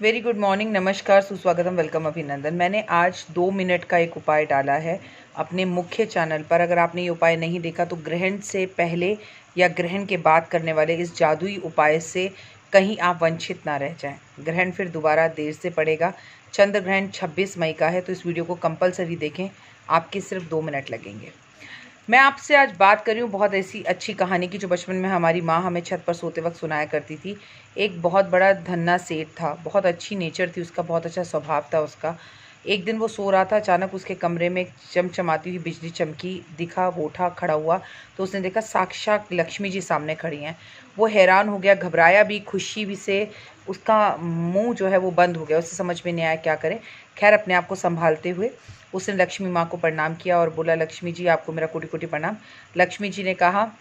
Very good morning, नमस्कार, सुस्वागतम, welcome, अभिनंदन। मैंने आज 2 मिनट का एक उपाय डाला है अपने मुख्य चैनल पर। अगर आपने ये उपाय नहीं देखा तो ग्रहण से पहले या ग्रहण के बाद करने वाले इस जादुई उपाय से कहीं आप वंचित ना रह जाएं। ग्रहण फिर दोबारा देर से पड़ेगा। चंद्र ग्रहण 26 मई का है, तो इस वीडियो को कंपलसरी देखें। आपके सिर्फ 2 मिनट लगेंगे। मैं आपसे आज बात कर रही हूँ बहुत ऐसी अच्छी कहानी की जो बचपन में हमारी माँ हमें छत पर सोते वक्त सुनाया करती थी। एक बहुत बड़ा धन्ना सेठ था, बहुत अच्छी नेचर थी उसका, बहुत अच्छा स्वभाव था उसका। एक दिन वो सो रहा था, अचानक उसके कमरे में एक चमचमाती हुई बिजली चमकी, दिखा, वो उठा, खड़ा हुआ तो उसने देखा साक्षात लक्ष्मी जी सामने खड़ी हैं। वो हैरान हो गया, घबराया भी, खुशी भी से उसका मुंह जो है वो बंद हो गया, उसे समझ में नहीं आया क्या करे। खैर, अपने आप को संभालते हुए उसने लक्ष्मी माँ को प्रणाम किया और बोला, लक्ष्मी जी आपको मेरा कोटि कोटि प्रणाम। लक्ष्मी जी ने कहा,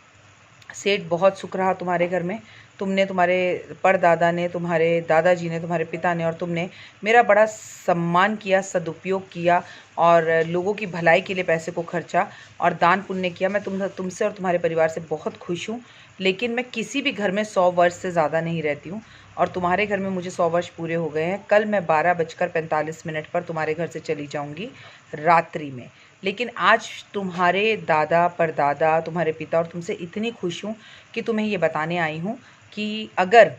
सेठ बहुत सुख रहा तुम्हारे घर में। तुमने, तुम्हारे परदादा ने, तुम्हारे दादाजी ने, तुम्हारे पिता ने और तुमने मेरा बड़ा सम्मान किया, सदुपयोग किया और लोगों की भलाई के लिए पैसे को खर्चा और दान पुण्य किया। मैं तुमसे और तुम्हारे परिवार से बहुत खुश हूँ। लेकिन मैं किसी भी घर में 100 वर्ष से ज़्यादा नहीं रहती हूँ और तुम्हारे घर में मुझे 100 वर्ष पूरे हो गए हैं। कल मैं 12:45 पर तुम्हारे घर से चली जाऊँगी रात्रि में। लेकिन आज तुम्हारे दादा, परदादा, तुम्हारे पिता और तुमसे इतनी खुश हूँ कि तुम्हें ये बताने आई हूँ कि अगर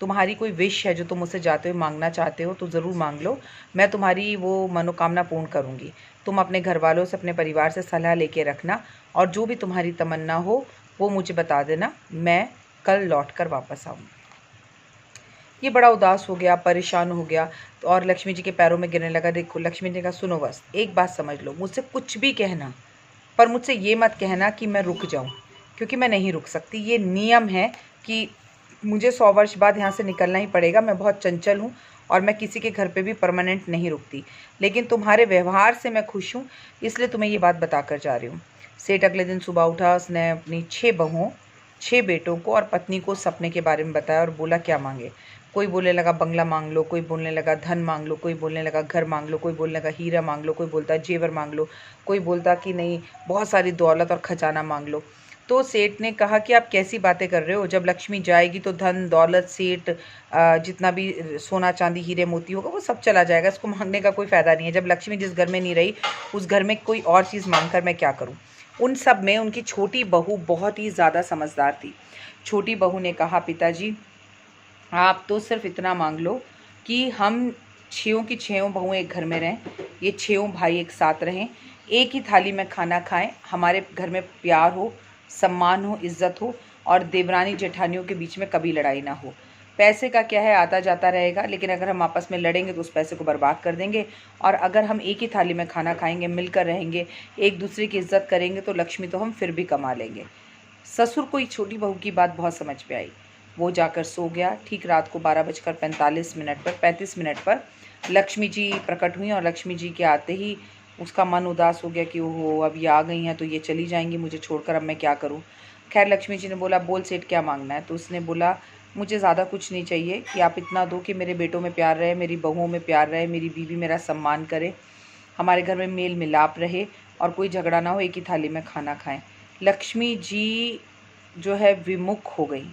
तुम्हारी कोई विश है जो तुम मुझसे जाते हुए मांगना चाहते हो तो ज़रूर मांग लो। मैं तुम्हारी वो मनोकामना पूर्ण करूँगी। तुम अपने घर वालों से, अपने परिवार से सलाह लेके रखना और जो भी तुम्हारी तमन्ना हो वो मुझे बता देना। मैं कल लौट कर वापस आऊँगी। ये बड़ा उदास हो गया, परेशान हो गया तो और लक्ष्मी जी के पैरों में गिरने लगा। देखो, लक्ष्मी जी ने कहा, सुनो, बस एक बात समझ लो, मुझसे कुछ भी कहना पर मुझसे ये मत कहना कि मैं रुक जाऊं, क्योंकि मैं नहीं रुक सकती। ये नियम है कि मुझे 100 वर्ष बाद यहाँ से निकलना ही पड़ेगा। मैं बहुत चंचल हूँ और मैं किसी के घर पे भी परमानेंट नहीं रुकती। लेकिन तुम्हारे व्यवहार से मैं खुश हूँ, इसलिए तुम्हें ये बात बता कर जा रही हूँ। सेठ अगले दिन सुबह उठा, उसने अपनी 6 बहुओं, 6 बेटों को और पत्नी को सपने के बारे में बताया और बोला क्या मांगे। कोई बोलने लगा बंगला मांग लो, कोई बोलने लगा धन मांग लो, कोई बोलने लगा घर मांग लो, कोई बोलने लगा हीरा मांग लो, कोई बोलता जेवर मांग लो, कोई बोलता कि नहीं बहुत सारी दौलत और खजाना मांग लो। तो सेठ ने कहा कि आप कैसी बातें कर रहे हो, जब लक्ष्मी जाएगी तो धन दौलत, सेठ जितना भी सोना चांदी हीरे मोती होगा वो सब चला जाएगा। इसको मांगने का कोई फ़ायदा नहीं है। जब लक्ष्मी जिस घर में नहीं रही उस घर में कोई और चीज़ मांग कर मैं क्या करूँ। उन सब में उनकी छोटी बहू बहुत ही ज़्यादा समझदार थी। छोटी बहू ने कहा, पिताजी आप तो सिर्फ इतना मांग लो कि हम छयों की छयों बहुएं एक घर में रहें, ये छयों भाई एक साथ रहें, एक ही थाली में खाना खाएं, हमारे घर में प्यार हो, सम्मान हो, इज्जत हो और देवरानी जेठानियों के बीच में कभी लड़ाई ना हो। पैसे का क्या है, आता जाता रहेगा, लेकिन अगर हम आपस में लड़ेंगे तो उस पैसे को बर्बाद कर देंगे। और अगर हम एक ही थाली में खाना खाएंगे, मिलकर रहेंगे, एक दूसरे की इज्जत करेंगे तो लक्ष्मी तो हम फिर भी कमा लेंगे। ससुर को छोटी बहू की बात बहुत समझ में आई। वो जाकर सो गया। ठीक रात को 12:35 पर लक्ष्मी जी प्रकट हुई और लक्ष्मी जी के आते ही उसका मन उदास हो गया कि ओहो, अब ये आ गई हैं तो ये चली जाएंगी मुझे छोड़कर, अब मैं क्या करूं। खैर, लक्ष्मी जी ने बोला, बोल सेठ क्या मांगना है। तो उसने बोला, मुझे ज़्यादा कुछ नहीं चाहिए कि आप इतना दो कि मेरे बेटों में प्यार रहे, मेरी बहुओं में प्यार रहे, मेरी बीवी मेरा सम्मान करे, हमारे घर में मेल मिलाप रहे और कोई झगड़ा ना हो, एक ही थाली में खाना खाएं। लक्ष्मी जी जो है विमुख हो गई,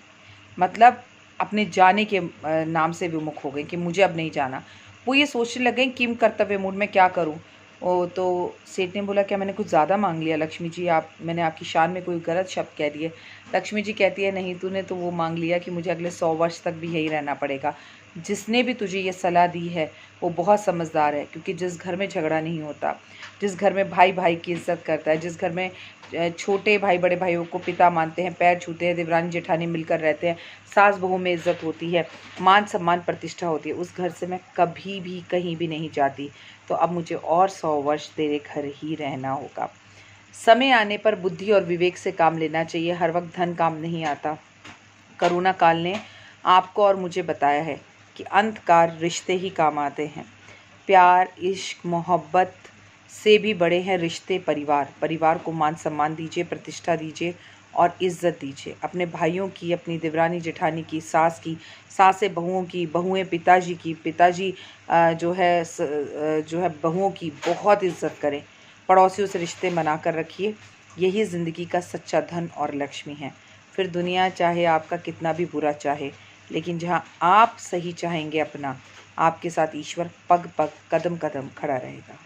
मतलब अपने जाने के नाम से विमुख हो गई कि मुझे अब नहीं जाना। वो ये सोचने लग गई किम कर्तव्य मूड में क्या करूं। ओ, तो सेठ ने बोला, क्या मैंने कुछ ज़्यादा मांग लिया लक्ष्मी जी, मैंने आपकी शान में कोई गलत शब्द कह दिए। लक्ष्मी जी कहती है, नहीं, तूने तो वो मांग लिया कि मुझे अगले 100 वर्ष तक भी यही रहना पड़ेगा। जिसने भी तुझे ये सलाह दी है वो बहुत समझदार है, क्योंकि जिस घर में झगड़ा नहीं होता, जिस घर में भाई भाई की इज्जत करता है, जिस घर में छोटे भाई बड़े भाइयों को पिता मानते हैं, पैर छूते हैं, देवरानी जेठानी मिलकर रहते हैं, सास बहू में इज्जत होती है, मान सम्मान प्रतिष्ठा होती है, उस घर से मैं कभी भी कहीं भी नहीं जाती। तो अब मुझे और 100 वर्ष तेरे घर ही रहना होगा। समय आने पर बुद्धि और विवेक से काम लेना चाहिए, हर वक्त धन काम नहीं आता। कोरोना काल ने आपको और मुझे बताया है कि अंतकाल रिश्ते ही काम आते हैं। प्यार, इश्क, मोहब्बत से भी बड़े हैं रिश्ते, परिवार। परिवार को मान सम्मान दीजिए, प्रतिष्ठा दीजिए और इज़्ज़त दीजिए। अपने भाइयों की, अपनी देवरानी जेठानी की, सास की, सासें बहुओं की, बहुएं पिताजी की, पिताजी जो है बहुओं की बहुत इज़्ज़त करें। पड़ोसियों से रिश्ते बना कर रखिए। यही ज़िंदगी का सच्चा धन और लक्ष्मी है। फिर दुनिया चाहे आपका कितना भी बुरा चाहे, लेकिन जहाँ आप सही चाहेंगे अपना, आपके साथ ईश्वर पग पग कदम कदम खड़ा रहेगा।